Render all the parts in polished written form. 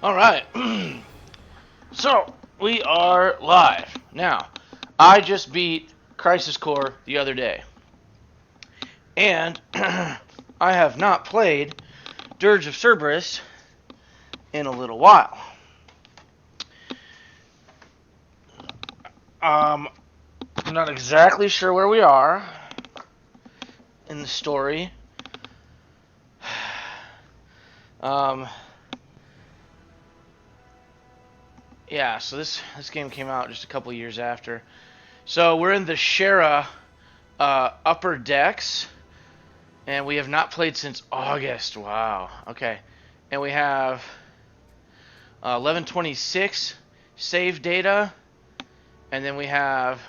All right. So, we are live. Now, I just beat Crisis Core the other day. And I have not played Dirge of Cerberus in a little while. I'm not exactly sure where we are in the story. Yeah, so this game came out just a couple years after. So we're in the Shara upper decks, and we have not played since August. Wow. Okay, and we have 1126 save data, and then we have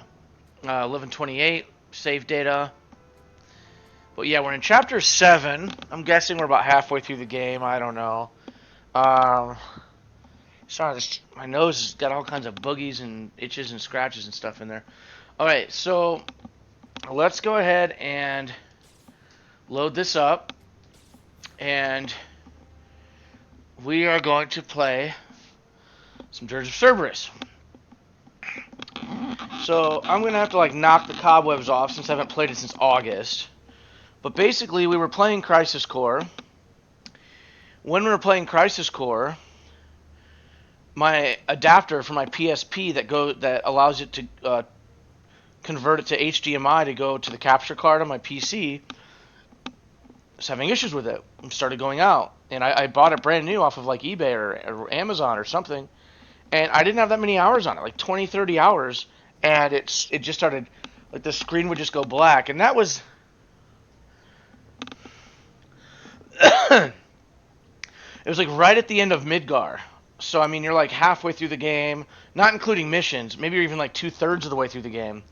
1128 save data. But yeah, we're in chapter 7. I'm guessing we're about halfway through the game. I don't know. Sorry, my nose has got all kinds of boogies and itches and scratches and stuff in there. Alright, so let's go ahead and load this up. And we are going to play some Dirge of Cerberus. So I'm going to have to knock the cobwebs off since I haven't played it since August. But basically, we were playing Crisis Core. When we were playing Crisis Core, my adapter for my PSP that allows it to convert it to HDMI to go to the capture card on my PC was having issues with it. It started going out, and I bought it brand new off of eBay or Amazon or something, and I didn't have that many hours on it, like 20, 30 hours, and it just started, the screen would just go black, and that was it was right at the end of Midgar. So, I mean, you're halfway through the game, not including missions. Maybe you're even 2/3 of the way through the game.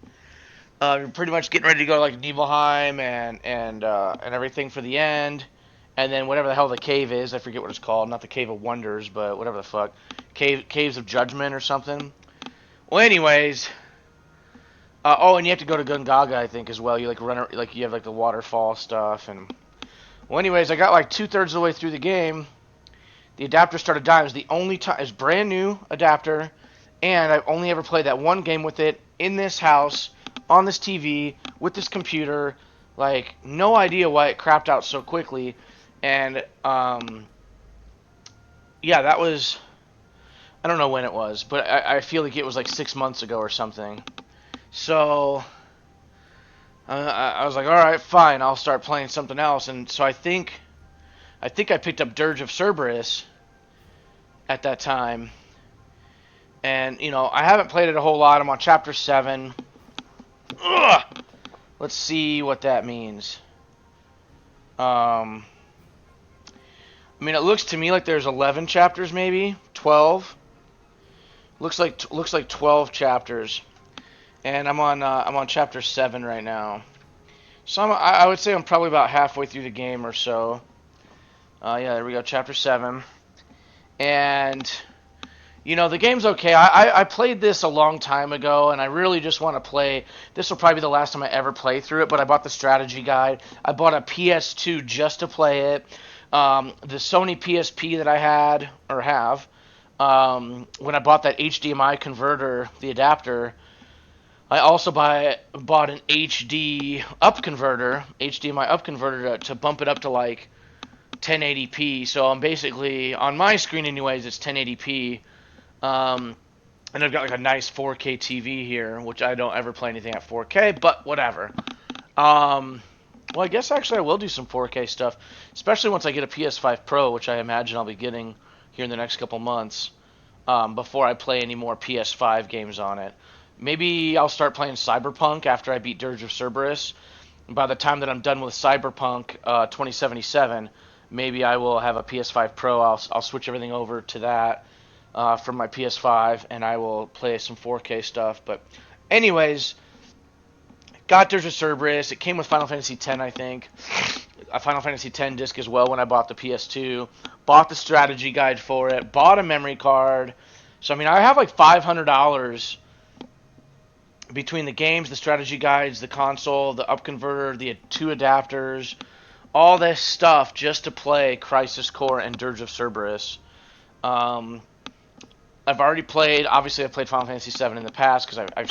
You're pretty much getting ready to go to Nibelheim and everything for the end. And then whatever the hell the cave is, I forget what it's called. Not the Cave of Wonders, but whatever the fuck. Caves of Judgment or something. Well, anyways. And you have to go to Gungaga, I think, as well. You you have the waterfall stuff. And well, anyways, I got 2/3 of the way through the game. The adapter started dying. It was the only time. It's brand new adapter, and I've only ever played that one game with it in this house, on this TV, with this computer. No idea why it crapped out so quickly. And yeah, that was, I don't know when it was, but I feel like it was 6 months ago or something. So I was like, all right, fine, I'll start playing something else. And so I think I picked up Dirge of Cerberus at that time. And, I haven't played it a whole lot. I'm on chapter 7. Ugh! Let's see what that means. I mean, it looks to me like there's 11 chapters, maybe 12. Looks like 12 chapters. And I'm on chapter 7 right now. So I would say I'm probably about halfway through the game or so. Yeah, there we go, chapter 7. And, the game's okay. I played this a long time ago, and I really just want to play. This will probably be the last time I ever play through it, but I bought the strategy guide. I bought a PS2 just to play it. The Sony PSP that I had, or have, when I bought that HDMI converter, the adapter, I also bought an HDMI up converter to bump it up to 1080p. So I'm basically, on my screen anyways, it's 1080p. And I've got a nice 4K TV here, which I don't ever play anything at 4K, but whatever. Well, I guess actually I will do some 4K stuff, especially once I get a PS5 Pro, which I imagine I'll be getting here in the next couple months, before I play any more PS5 games on it. Maybe I'll start playing Cyberpunk after I beat Dirge of Cerberus. And by the time that I'm done with Cyberpunk 2077, maybe I will have a PS5 Pro. I'll switch everything over to that from my PS5, and I will play some 4K stuff. But anyways, got Dirge of Cerberus. It came with Final Fantasy X, I think. A Final Fantasy X disc as well when I bought the PS2. Bought the strategy guide for it. Bought a memory card. So, I mean, I have $500 between the games, the strategy guides, the console, the up converter, the 2 adapters, all this stuff just to play Crisis Core and Dirge of Cerberus. Um, I've already played. Obviously, I've played Final Fantasy VII in the past because I've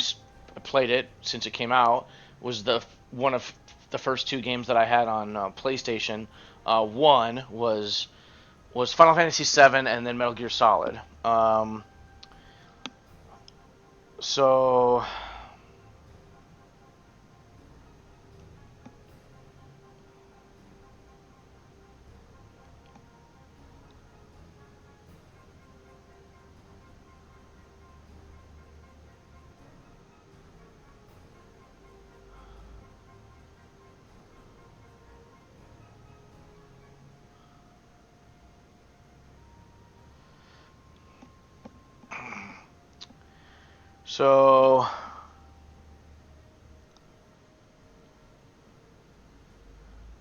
played it since it came out. It was the one of the first two games that I had on PlayStation. One was Final Fantasy VII, and then Metal Gear Solid. So so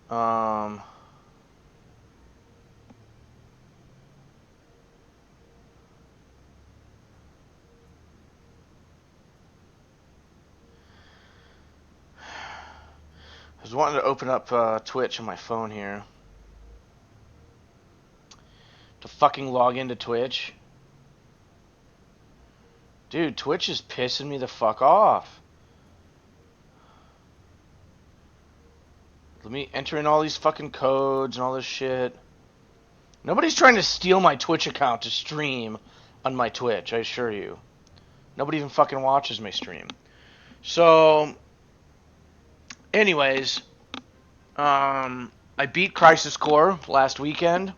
um. I was wanting to open up Twitch on my phone here to fucking log into Twitch. Dude, Twitch is pissing me the fuck off. Let me enter in all these fucking codes and all this shit. Nobody's trying to steal my Twitch account to stream on my Twitch, I assure you. Nobody even fucking watches my stream. So, anyways, I beat Crisis Core last weekend.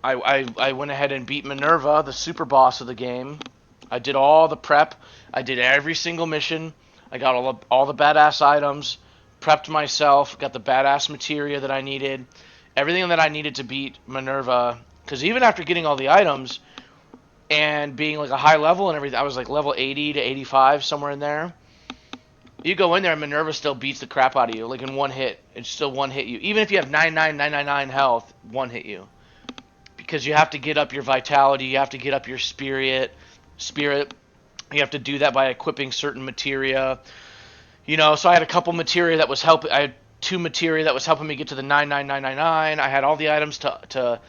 I went ahead and beat Minerva, the super boss of the game. I did all the prep. I did every single mission. I got all the badass items. Prepped myself. Got the badass materia that I needed. Everything that I needed to beat Minerva. Because even after getting all the items and being like a high level and everything, I was like level 80 to 85, somewhere in there. You go in there and Minerva still beats the crap out of you. Like in one hit. It still one hit you. Even if you have 99999 health, one hit you. Because you have to get up your vitality. You have to get up your spirit. You have to do that by equipping certain materia. You know, so I had a couple materia that was helping. I had two materia that was helping me get to the 99999. I had all the items to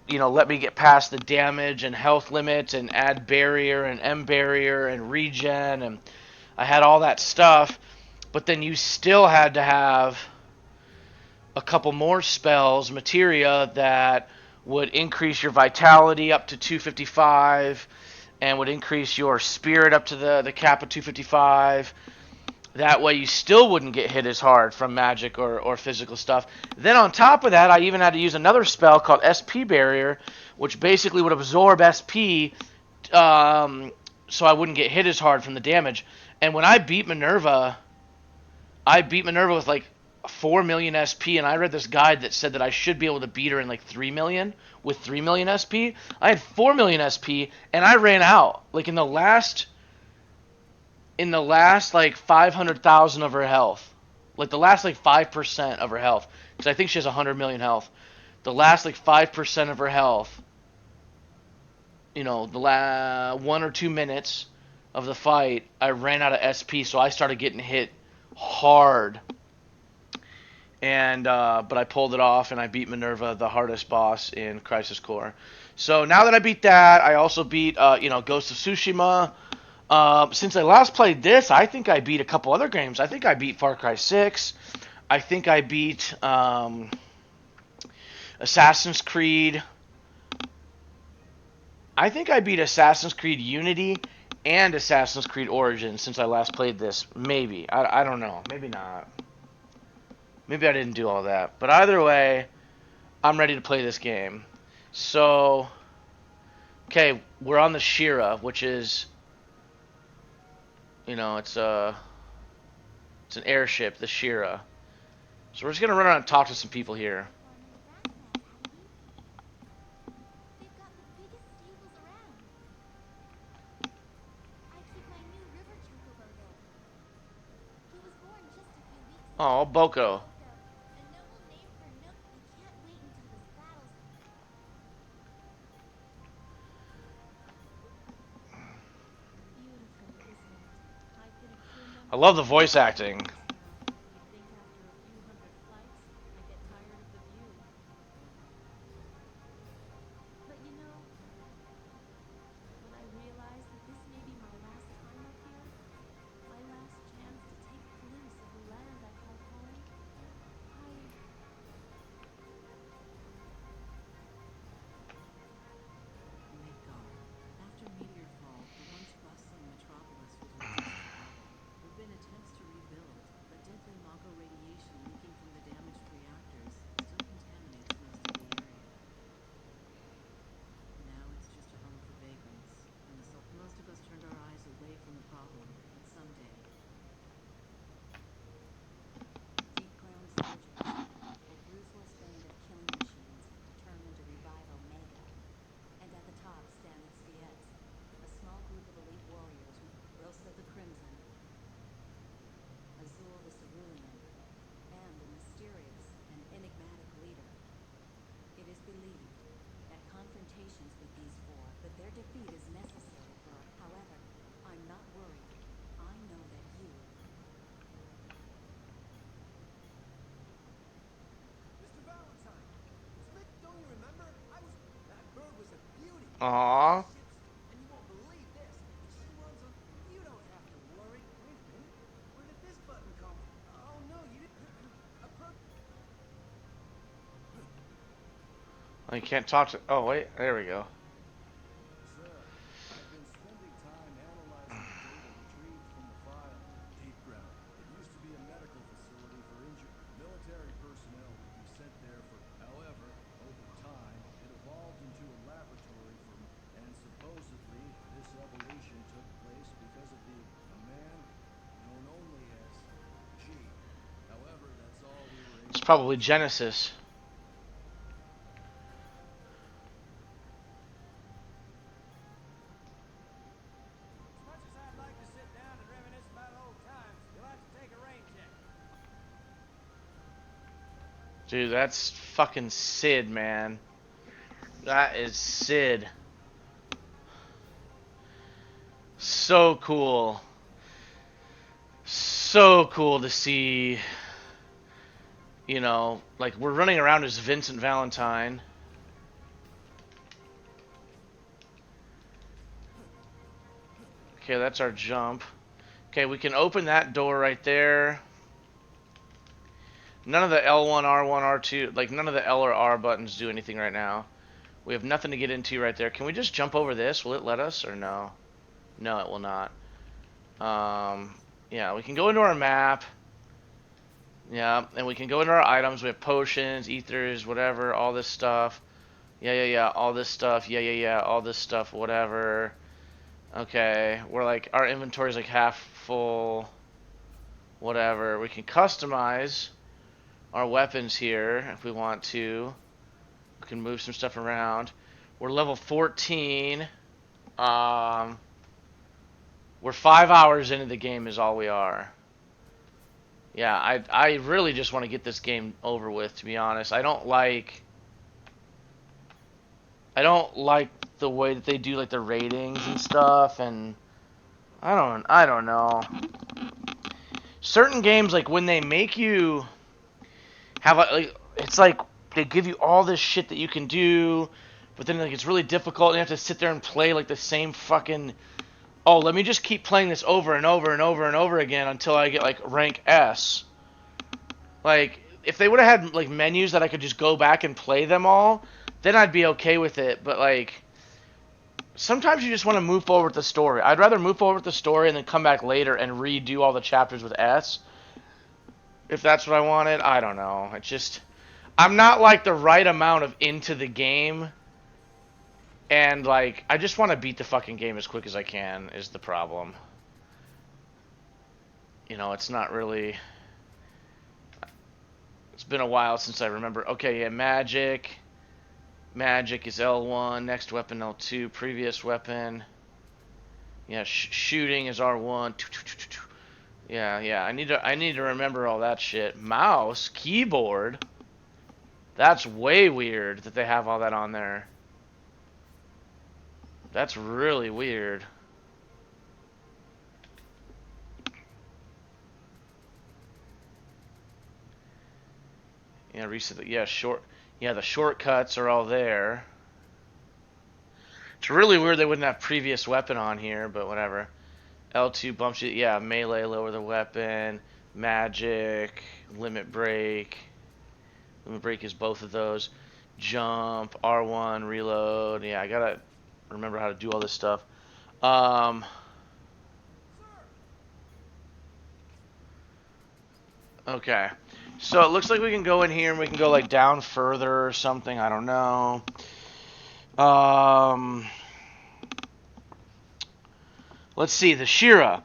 let me get past the damage and health limit and add barrier and M barrier and regen, and I had all that stuff. But then you still had to have a couple more spells, materia, that would increase your vitality up to 255 and would increase your spirit up to the cap of 255. That way you still wouldn't get hit as hard from magic or physical stuff. Then on top of that, I even had to use another spell called SP Barrier, which basically would absorb SP so I wouldn't get hit as hard from the damage. And when I beat Minerva with like 4 million SP, and I read this guide that said that I should be able to beat her in like 3 million with 3 million SP. I had 4 million SP, and I ran out like in the last like 500,000 of her health, like the last like 5% of her health, because I think she has 100 million health. The last like 5% of her health, the 1 or 2 minutes of the fight, I ran out of SP, so I started getting hit hard. And but I pulled it off, and I beat Minerva, the hardest boss in Crisis Core. So now that I beat that, I also beat Ghost of Tsushima. Since I last played this, I think I beat a couple other games. I think I beat Far Cry 6. I think I beat Assassin's Creed. I think I beat Assassin's Creed Unity and Assassin's Creed Origins since I last played this. Maybe. I don't know. Maybe not. Maybe I didn't do all that. But either way, I'm ready to play this game. So, okay, we're on the Shira, which is, it's an airship, the Shira. So we're just going to run around and talk to some people here. Oh, Boko. I love the voice acting. Aww. I can't talk to... Oh, wait. There we go. It's probably Genesis. Dude, that's fucking Sid, man. That is Sid. So cool. So cool to see, you know, like, we're running around as Vincent Valentine. Okay, that's our jump. Okay, we can open that door right there. None of the L1, R1, R2, like, none of the L or R buttons do anything right now. We have nothing to get into right there. Can we just jump over this? Will it let us, or no? No, it will not. Yeah, we can go into our map. Yeah, and we can go into our items. We have potions, ethers, whatever, all this stuff. Yeah, all this stuff. Yeah, all this stuff, whatever. Okay, we're like, our inventory's like half full. Whatever. We can customize our weapons here if we want to. We can move some stuff around. We're level 14. We're 5 hours into the game is all we are. Yeah, I really just want to get this game over with, to be honest. I don't like the way that they do like the ratings and stuff, and I don't know. Certain games, like when they make you have like, it's like they give you all this shit that you can do, but then like it's really difficult and you have to sit there and play like the same fucking, oh, let me just keep playing this over and over and over and over again until I get like rank S. Like, if they would have had like menus that I could just go back and play them all, then I'd be okay with it. But like, sometimes you just want to move forward with the story. I'd rather move forward with the story and then come back later and redo all the chapters with S. If that's what I wanted, I don't know. It's just, I'm not like the right amount of into the game. And like, I just want to beat the fucking game as quick as I can is the problem. You know, it's not really... It's been a while since I remember. Okay, yeah, magic. Magic is L1. Next weapon L2. Previous weapon. Yeah, shooting is R1. Yeah. I need to remember all that shit. Mouse, keyboard. That's way weird that they have all that on there. That's really weird. Yeah, reset. Yeah, Yeah, the shortcuts are all there. It's really weird they wouldn't have previous weapon on here, but whatever. L2 bumps you. Yeah, melee, lower the weapon. Magic, limit break. Limit break is both of those. Jump, R1, reload. Yeah, I gotta remember how to do all this stuff. Okay. So it looks like we can go in here and we can go like down further or something. I don't know. Let's see. The Shira.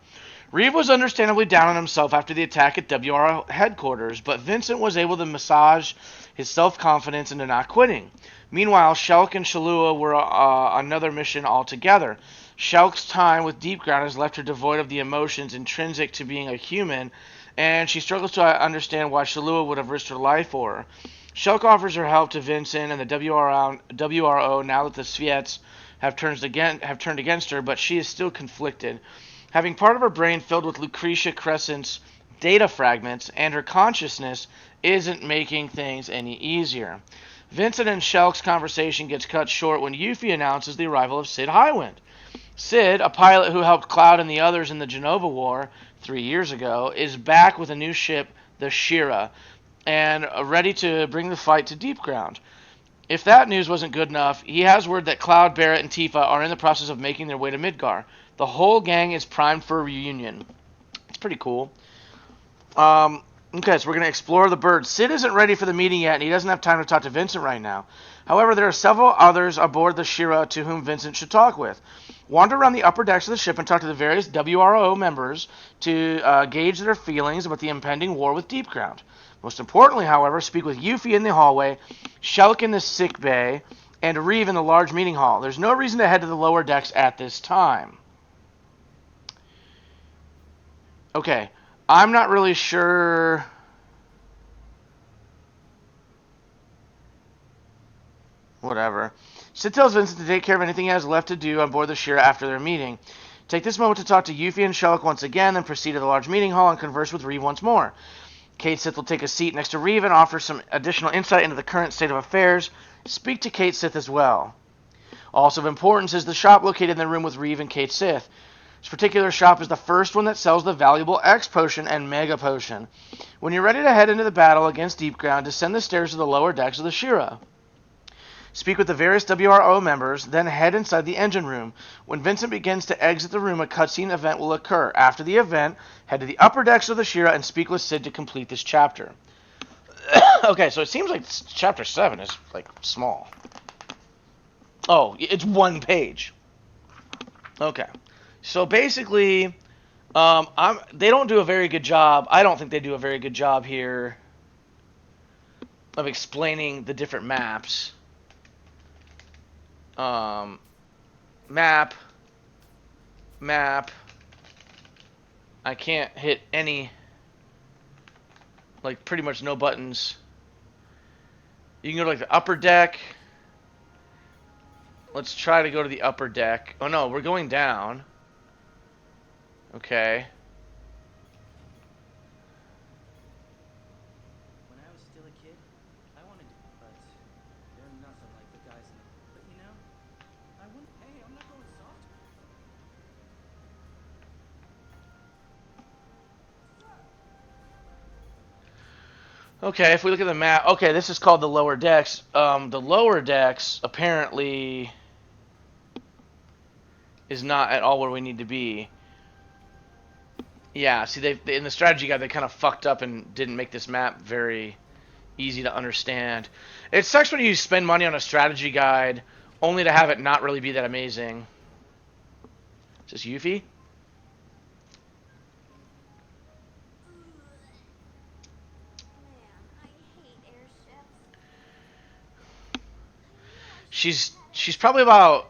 Reeve was understandably down on himself after the attack at WR headquarters, but Vincent was able to massage his self-confidence into not quitting. Meanwhile, Shulk and Shalua were on another mission altogether. Shulk's time with Deep Ground has left her devoid of the emotions intrinsic to being a human, and she struggles to understand why Shalua would have risked her life for her. Shulk offers her help to Vincent and the WRO now that the Sviets have turned against her, but she is still conflicted. Having part of her brain filled with Lucretia Crescent's data fragments and her consciousness isn't making things any easier. Vincent and Shelk's conversation gets cut short when Yuffie announces the arrival of Sid Highwind. Sid, a pilot who helped Cloud and the others in the Genova War 3 years ago, is back with a new ship, the Shira, and ready to bring the fight to deep ground. If that news wasn't good enough, he has word that Cloud, Barrett, and Tifa are in the process of making their way to Midgar. The whole gang is primed for a reunion. It's pretty cool. Okay, so we're going to explore the bird. Sid isn't ready for the meeting yet, and he doesn't have time to talk to Vincent right now. However, there are several others aboard the Shira to whom Vincent should talk with. Wander around the upper decks of the ship and talk to the various WRO members to gauge their feelings about the impending war with Deep Ground. Most importantly, however, speak with Yuffie in the hallway, Shelk in the sick bay, and Reeve in the large meeting hall. There's no reason to head to the lower decks at this time. Okay, I'm not really sure. Whatever. Sid tells Vincent to take care of anything he has left to do on board the Shira after their meeting. Take this moment to talk to Yuffie and Shelk once again, then proceed to the large meeting hall and converse with Reeve once more. Kate Sith will take a seat next to Reeve and offer some additional insight into the current state of affairs. Speak to Kate Sith as well. Also of importance is the shop located in the room with Reeve and Kate Sith. This particular shop is the first one that sells the valuable X Potion and Mega Potion. When you're ready to head into the battle against Deep Ground, descend the stairs to the lower decks of the Shira. Speak with the various WRO members, then head inside the engine room. When Vincent begins to exit the room, a cutscene event will occur. After the event, head to the upper decks of the Shira and speak with Sid to complete this chapter. Okay, so it seems like chapter 7 is, like, small. Oh, it's one page. Okay. So basically, they don't do a very good job. I don't think they do a very good job here of explaining the different maps. Map. I can't hit any, like, pretty much no buttons. You can go to, like, the upper deck. Let's try to go to the upper deck. Oh no, we're going down. Okay. When I was still a kid, I wanted to, but they're nothing like the guys in the... But you know, I wouldn't... Hey, I'm not going soft. Okay, if we look at the map, okay, this is called the lower decks. The lower decks apparently is not at all where we need to be. Yeah, see, they in the strategy guide they kind of fucked up and didn't make this map very easy to understand. It sucks when you spend money on a strategy guide only to have it not really be that amazing. Is this Yuffie? She's probably about...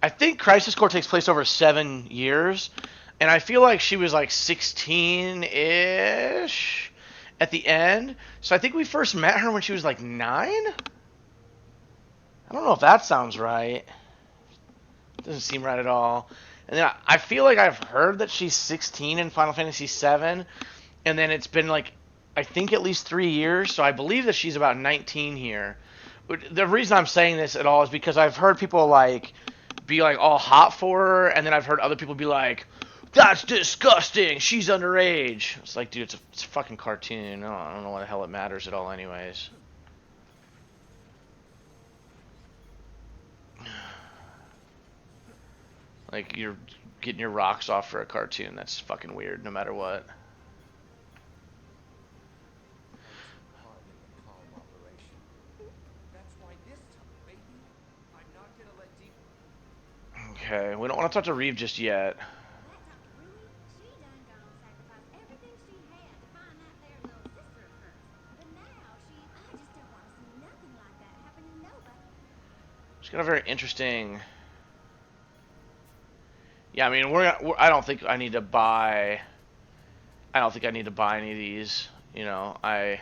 I think Crisis Core takes place over 7 years, and I feel like she was like 16-ish at the end. So I think we first met her when she was like 9? I don't know if that sounds right. Doesn't seem right at all. And then I feel like I've heard that she's 16 in Final Fantasy VII, and then it's been like, I think at least 3 years, so I believe that she's about 19 here. The reason I'm saying this at all is because I've heard people like be like all hot for her, and then I've heard other people be like, that's disgusting, she's underage. It's like, dude, it's a fucking cartoon. I don't know why the hell it matters at all anyways. Like, you're getting your rocks off for a cartoon. That's fucking weird, no matter what. Okay, we don't want to talk to Reeve just yet. She's got a very interesting... Yeah, I mean, I don't think I need to buy... I don't think I need to buy any of these. You know, I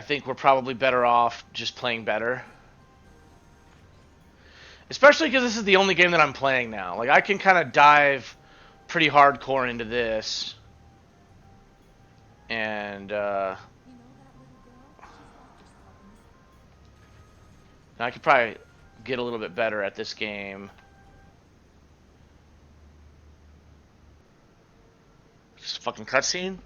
think we're probably better off just playing better. Especially because this is the only game that I'm playing now. Like, I can kind of dive pretty hardcore into this, and You know that little girl? She's locked herself up in this. I could probably get a little bit better at this game. Just fucking cutscene.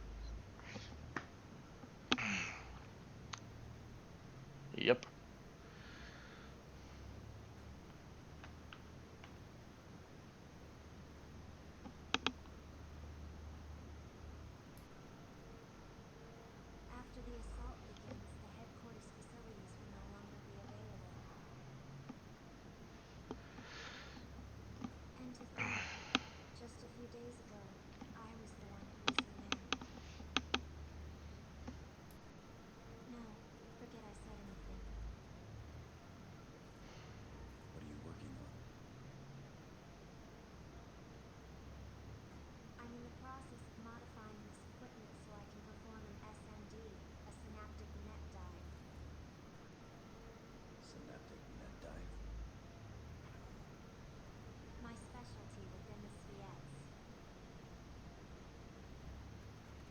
Yep. After the assault begins, the headquarters facilities will no longer be available. And to think, just a few days ago, I was the one who was in there. No, forget I said anything. What are you working on? I'm in the process of modifying this equipment so I can perform an SND, a synaptic net dive. Synaptic net dive? My specialty within the VII.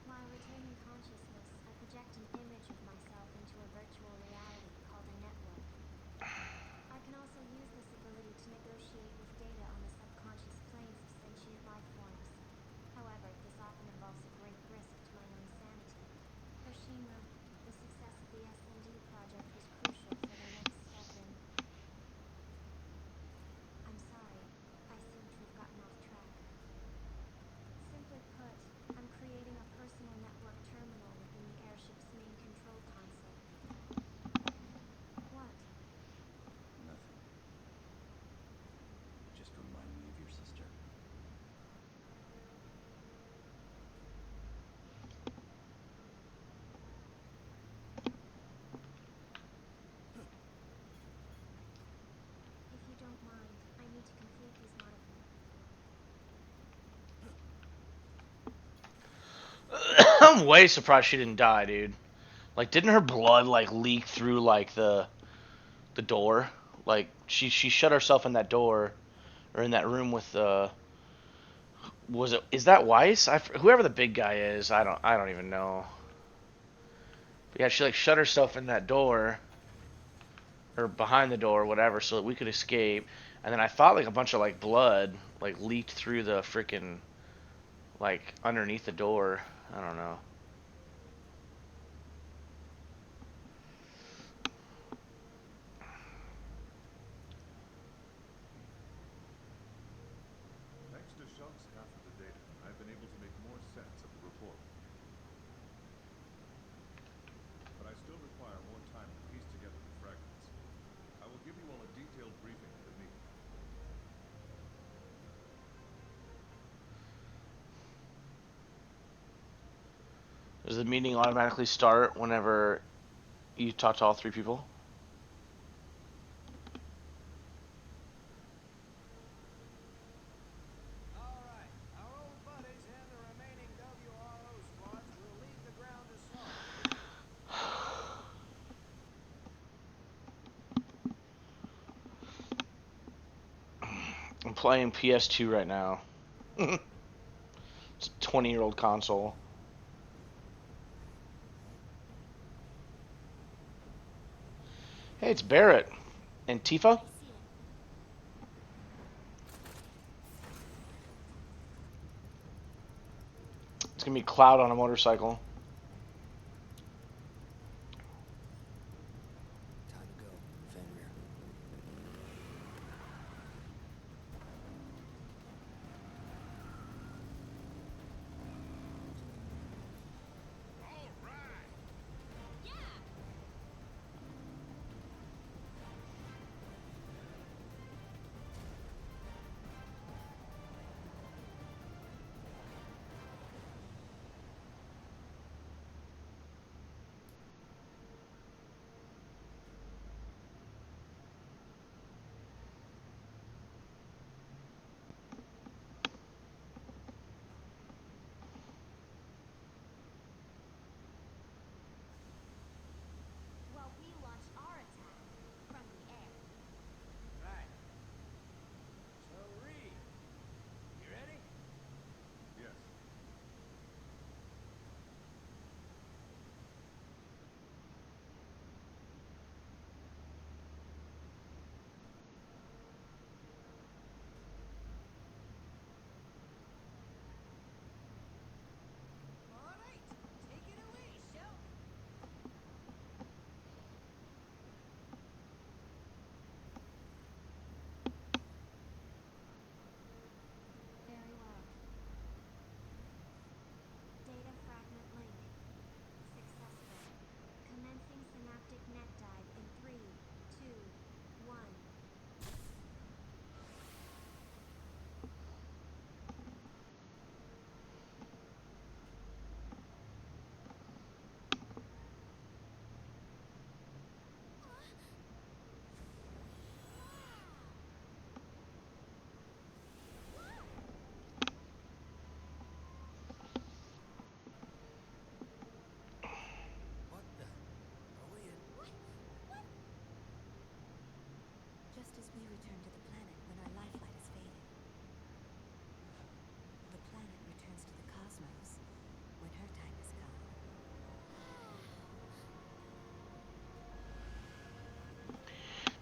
While retaining consciousness, I project an image of myself into a virtual reality called a network. I can also use this ability to negotiate with data on the subconscious planes of sentient life forms. However, this often involves a great risk to my own sanity. Hiroshima, the success of the SND project was crucial for their next step in... I'm sorry, I seem to have gotten off track. Simply put, I'm creating a personal network terminal within the airship's main control console. What? Nothing. You just remind me of your sister. If you don't mind, I need to complete these I'm way surprised she didn't die, dude. Like, didn't her blood like leak through like the door? Like she shut herself in that door or in that room with was it, is that Weiss? Whoever the big guy is, I don't even know. But yeah, she like shut herself in that door or behind the door or whatever so that we could escape. And then I thought like a bunch of like blood like leaked through the freaking like underneath the door. I don't know. Thanks to Shung's half of the data, I've been able to make more sense of the report. But I still require more time to piece together the fragments. I will give you all a detailed briefing at the meeting. Does the meeting automatically start whenever you talk to all three people? All right, our old buddies and the remaining WRO squads will lead the ground assault. I'm playing PS2 right now. It's a 20-year-old console. Hey, it's Barrett and Tifa. I see it. It's gonna be Cloud on a motorcycle. Time to go. Fenrir. All right.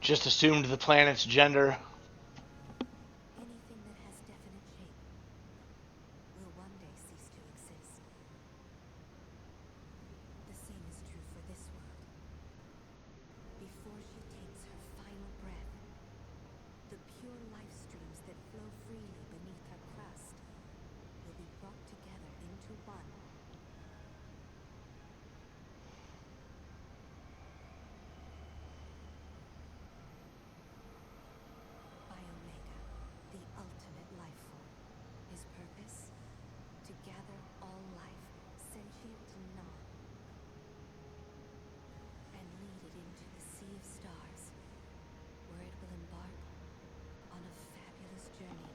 Just assumed the planet's gender. Anything that has definite shape will one day cease to exist. The same is true for this world. Before she takes her final breath, the pure life streams that flow freely beneath her crust will be brought together into one. By Omega, the ultimate life form. His purpose? To gather all life, sentient and non, and lead it into the sea of stars, where it will embark on a fabulous journey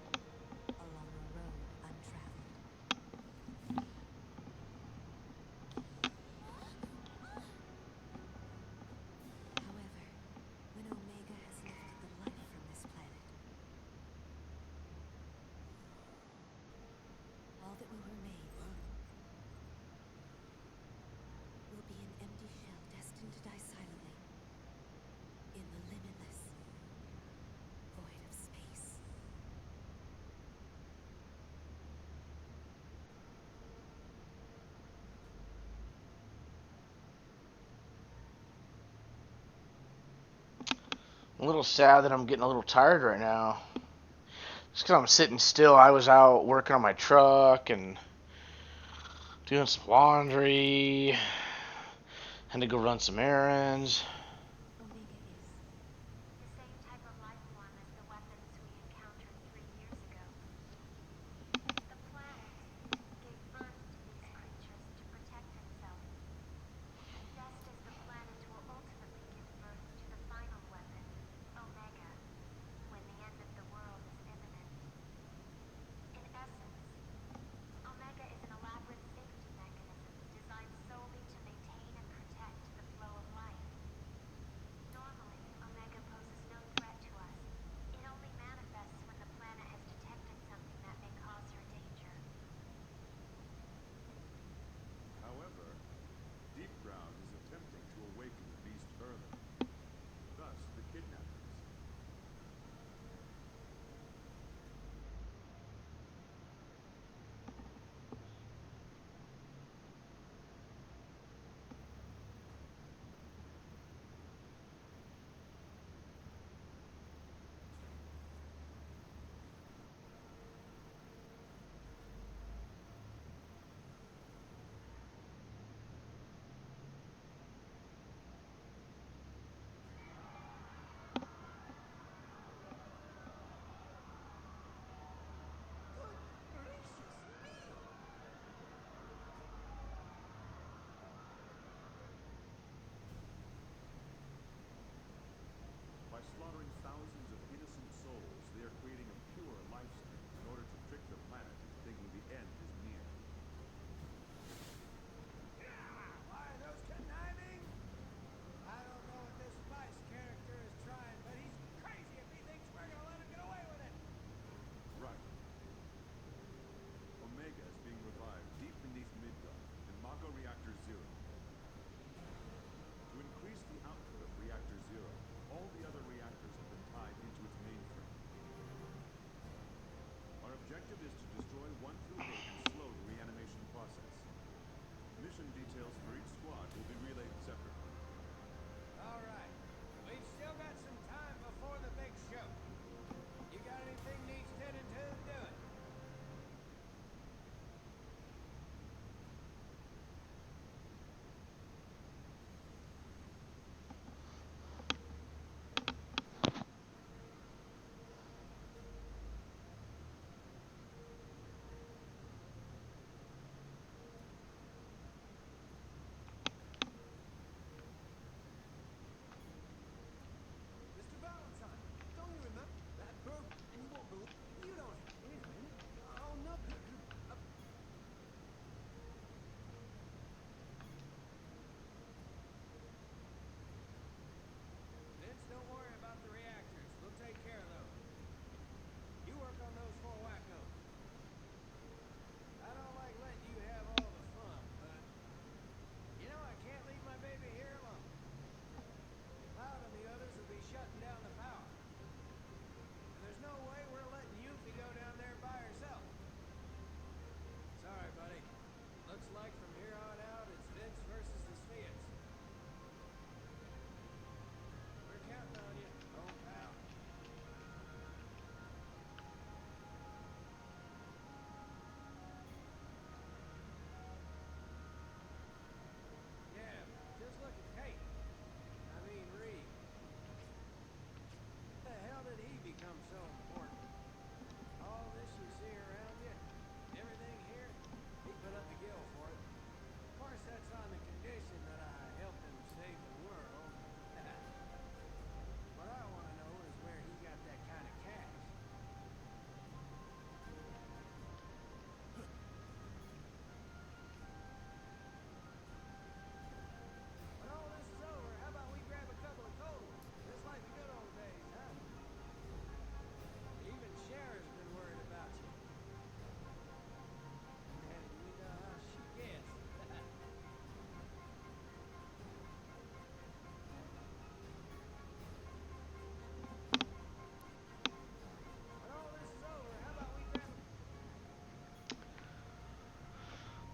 along a road untraveled. However, when Omega has lifted the life from this planet, all that will remain will be an empty shell destined to die silently in the limitless void of space. I'm a little sad that I'm getting a little tired right now. Just because I'm sitting still. I was out working on my truck and doing some laundry. Had to go run some errands. Omega is The same type of life form as the weapons we encountered 3 years ago. The planet gave birth to these creatures to protect itself, just as the planet will ultimately give birth to the final weapon, Omega, when the end of the world is imminent. In essence, Omega is an elaborate safety mechanism designed solely to maintain and protect the flow of life.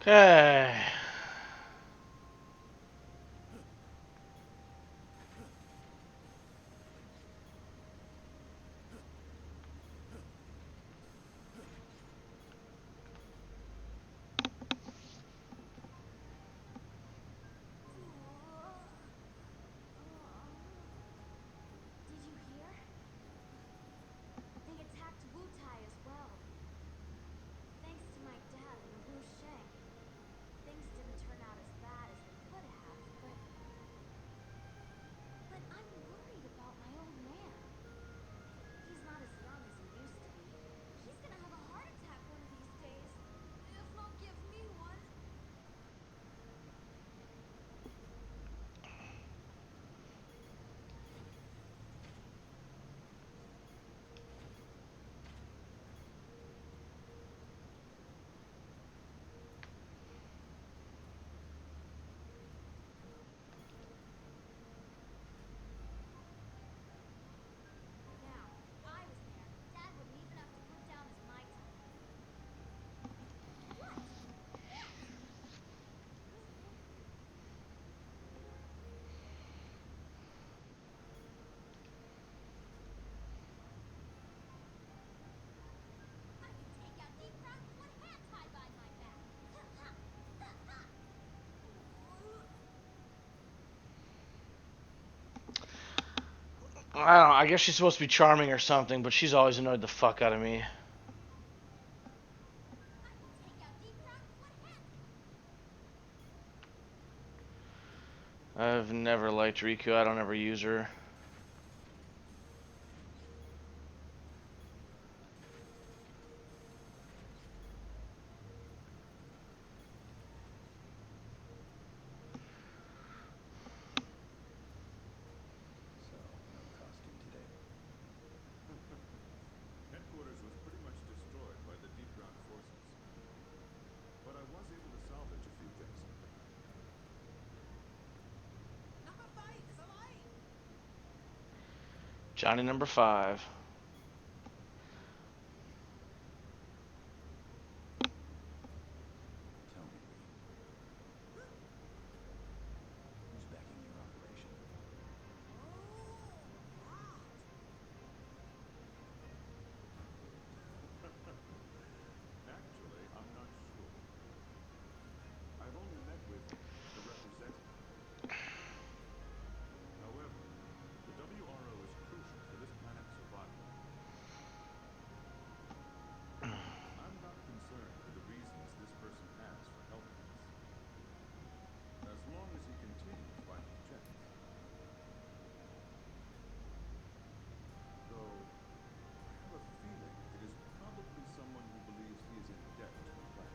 Okay. Did you hear? They attacked Wutai as well. Thanks to my dad and Wu Sheng. Things didn't turn out as bad as they could have, but I'm worried about my old man. He's not as young as he used to be. He's gonna have a heart attack one of these days. If not, give me one. Now, if I was there, Dad wouldn't even have to put down his Mai Tai. What? I can take out deep rock with one hand tied behind my back. Ha ha! Ha ha! I don't know. I guess she's supposed to be charming or something, but she's always annoyed the fuck out of me. I can take out deep rock with one hand. I've never liked Riku. I don't ever use her. So, no costume today. Headquarters was pretty much destroyed by the deep ground forces. But I was able to salvage a few things. Number 5 is alive! Johnny number 5. Tell me, Lee. Who's backing your operation? Actually, I'm not sure. I've only met with the representative. However, the WRO is crucial for this planet's survival. I'm not concerned with the reasons this person has for helping us. As long as he continues writing checks. Though, I have a feeling it is probably someone who believes he is in debt to the planet.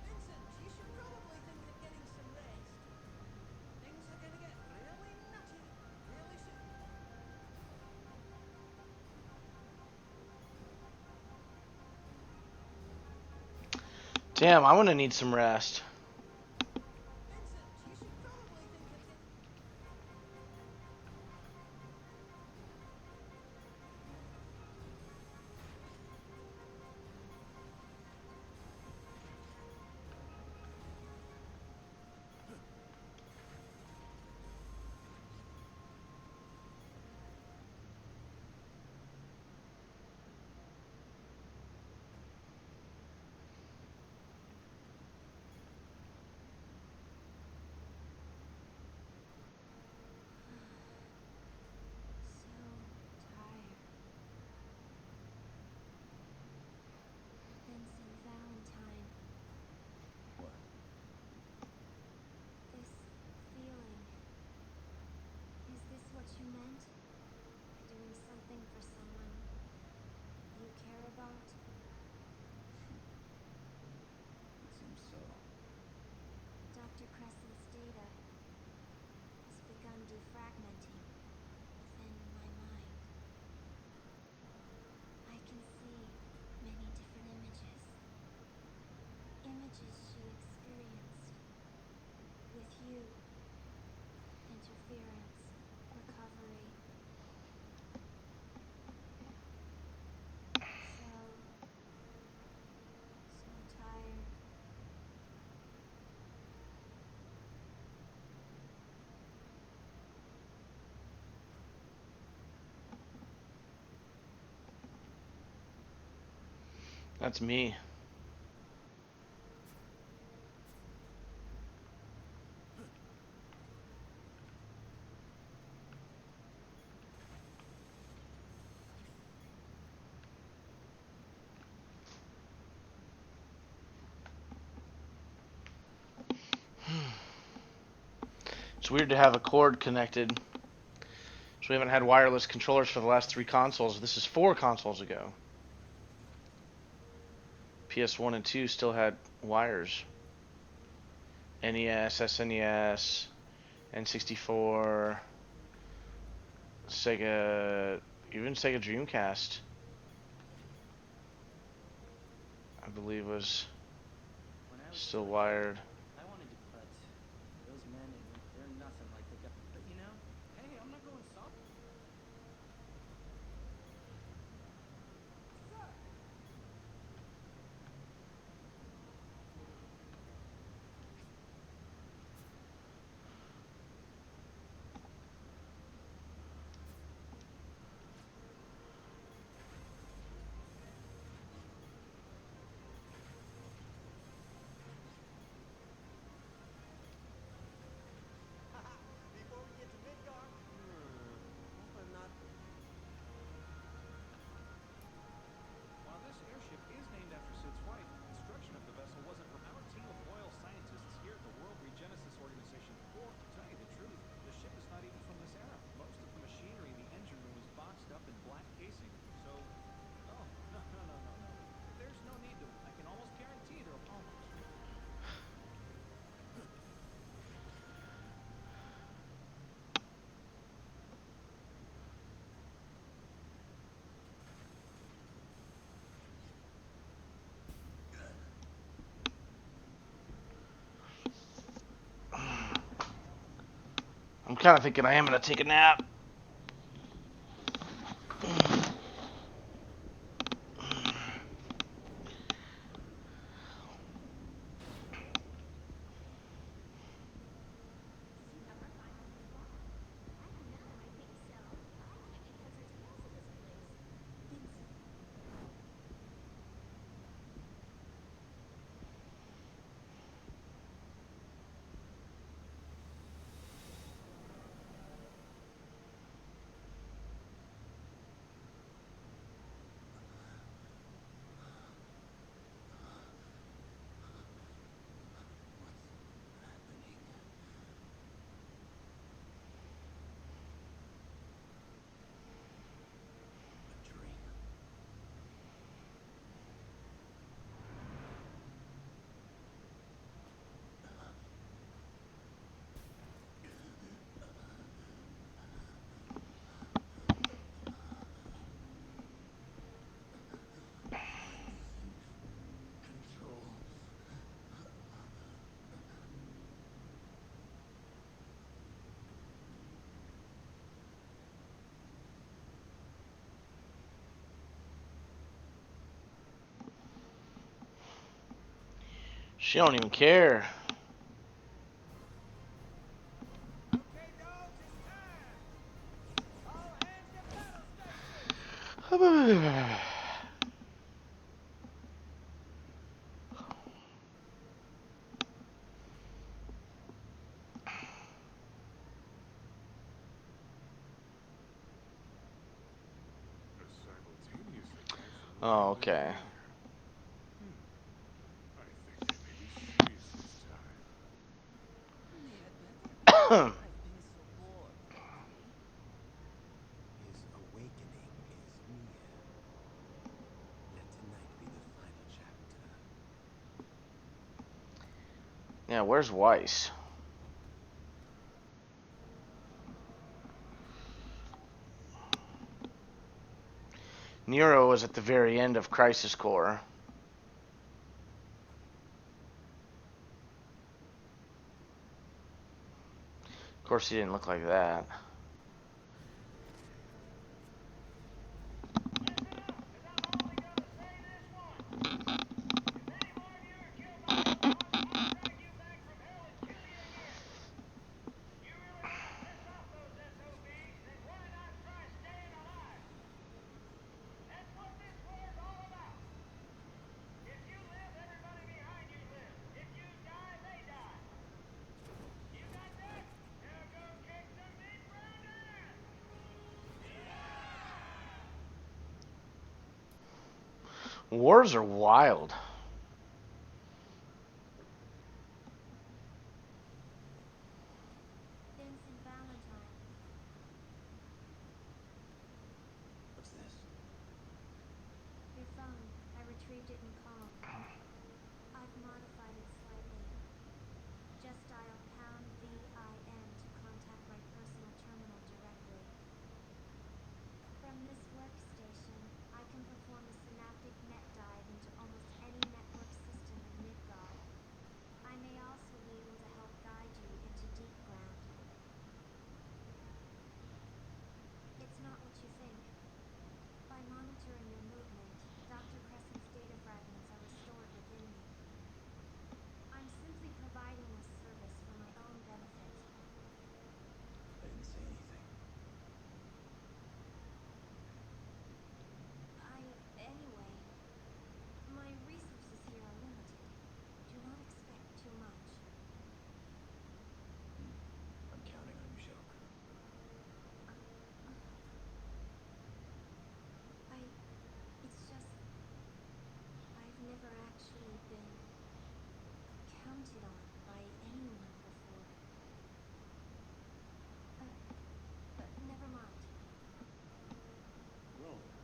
Vincent, you should probably think of getting some rest. Things are gonna get really nutty really soon. Damn, I'm gonna need some rest. Vincent, you should probably think of getting... That's me. It's weird to have a cord connected. So we haven't had wireless controllers for the last 3 consoles. This is 4 consoles ago. PS1 and 2 still had wires. NES, SNES, N64, Sega, even Sega Dreamcast, I believe was When I was still still a kid, wired. I wanted to, but those men, they're nothing like the guy. But you know, hey, I'm not going soft. Before we get to Midgar, hope I'm not. While this airship is named after Sid's wife, construction of the vessel wasn't for our team of loyal scientists here at the World Regenesis Organization. Or, to tell you the truth, the ship is not even from this era. Most of the machinery in the engine room was boxed up in black casing. So, oh, no. There's no need to. I can almost guarantee they're Apollos. I'm kind of thinking I am going to take a nap. A dream. Control. She don't even care. Okay, dogs, it's time. All hands to battle stations. A simultaneous attack from a Oh, friendly okay. failure. I think they may be serious this time. You had better be. I've been so bored lately. His awakening is near. Let tonight be the final chapter. Yeah, where's Weiss? Nero was at the very end of Crisis Core. Of course, he didn't look like that. Wars are wild. Vincent Valentine. What's this? Your phone. I retrieved it in calm. I've modified it slightly. Just dial pound VIN to contact my personal terminal directly. From this workstation, I can perform a synaptic net dive into almost any network system in Midgard. I may also be able to help guide you into deep ground. It's not what you think. By monitoring your movement, Dr. Crescent's data fragments are restored within me. I'm simply providing this service for my own benefit. I didn't say anything. Anyway, my resources here are limited. Do not expect too much. I'm counting on you, Joke. It's just, I've never actually been counted on by anyone before. Never mind. Well then,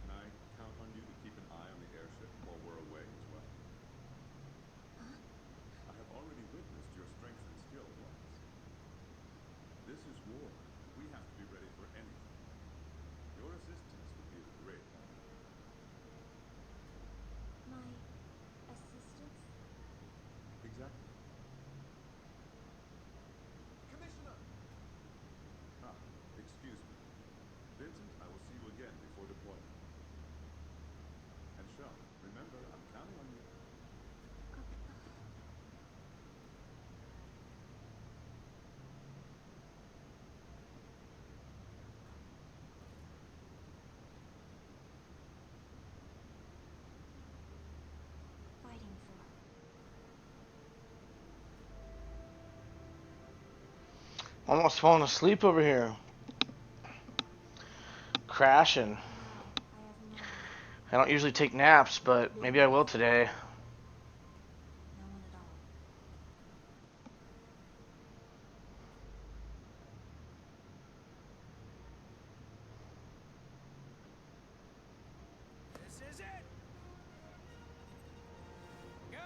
can I count on you to keep an eye on the airship while we're away as well? Huh? I have already witnessed your strength and skill once. This is war. We have to be ready for anything. Your assistance would be of great help. My assistance? Exactly. Commissioner! Ah, excuse me. Vincent, I will see you again before deployment. And Shell, remember, I'm counting on you. Fighting for. Almost falling asleep over here. Crashing. No, I have no one. I don't usually take naps, but maybe I will today. No one at all. This is it! Go!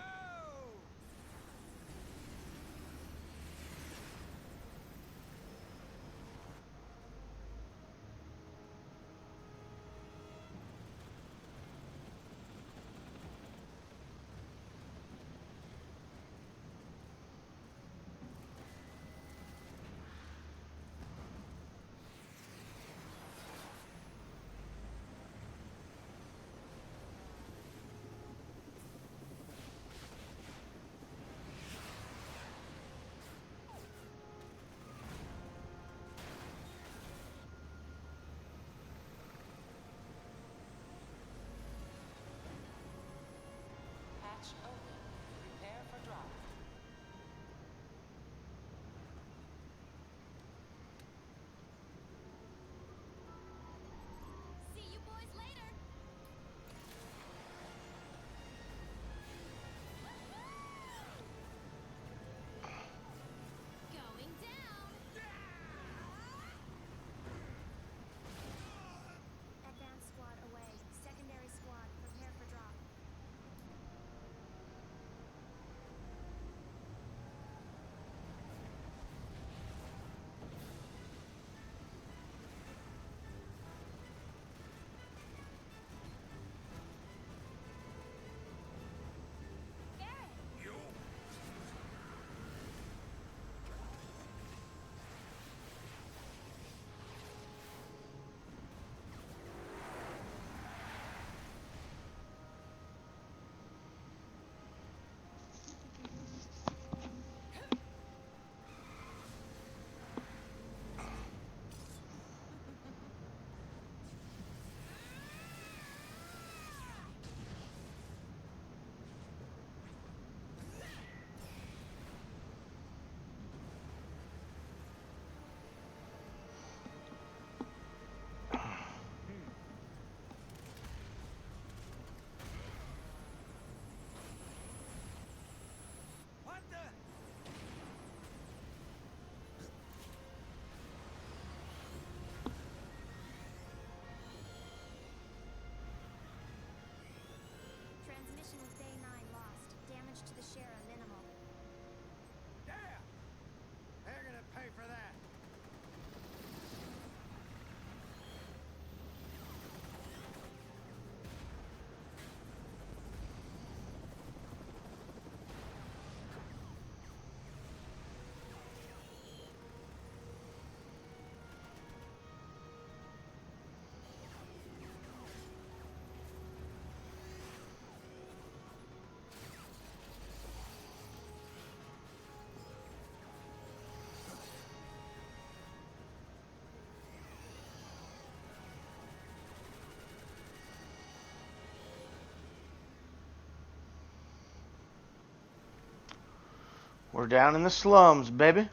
We're down in the slums, baby.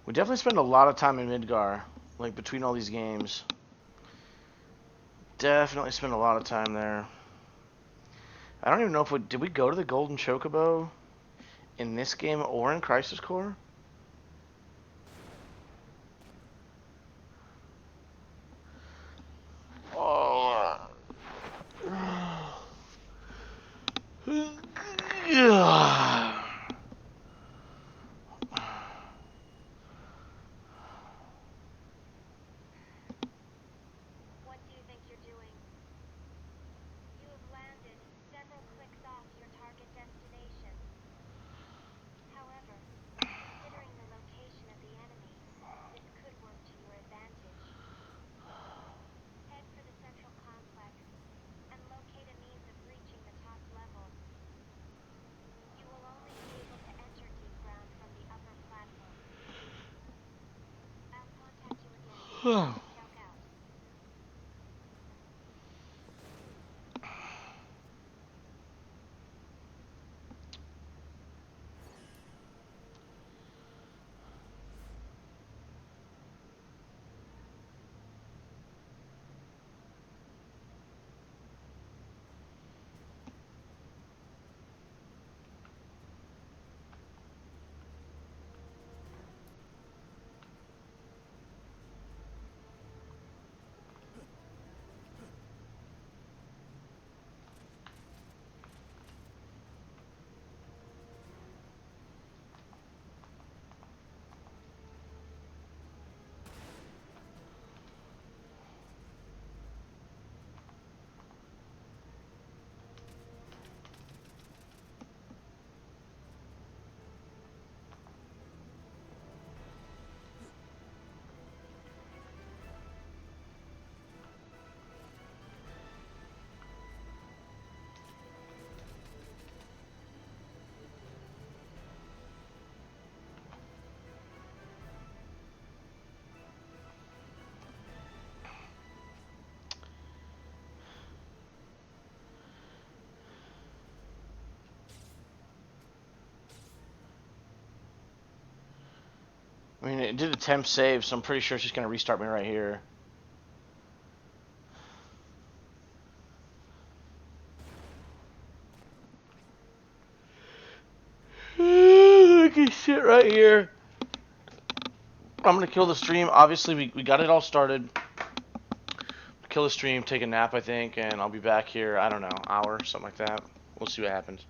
We definitely spend a lot of time in Midgar, like between all these games. Definitely spend a lot of time there. I don't even know if did we go to the Golden Chocobo in this game or in Crisis Core? Oh. Yeah. What do you think you're doing? You have landed several clicks off your target destination. However, considering the location of the enemy, this could work to your advantage. Head for the central complex and locate a means of reaching the top level. You will only be able to enter deep ground from the upper platform. I'll contact you again. Check out. I mean, it did attempt save, so I'm pretty sure it's just going to restart me right here. Look at shit right here. I'm going to kill the stream. Obviously, we got it all started. Kill the stream, take a nap, I think, and I'll be back here, I don't know, hour, something like that. We'll see what happens.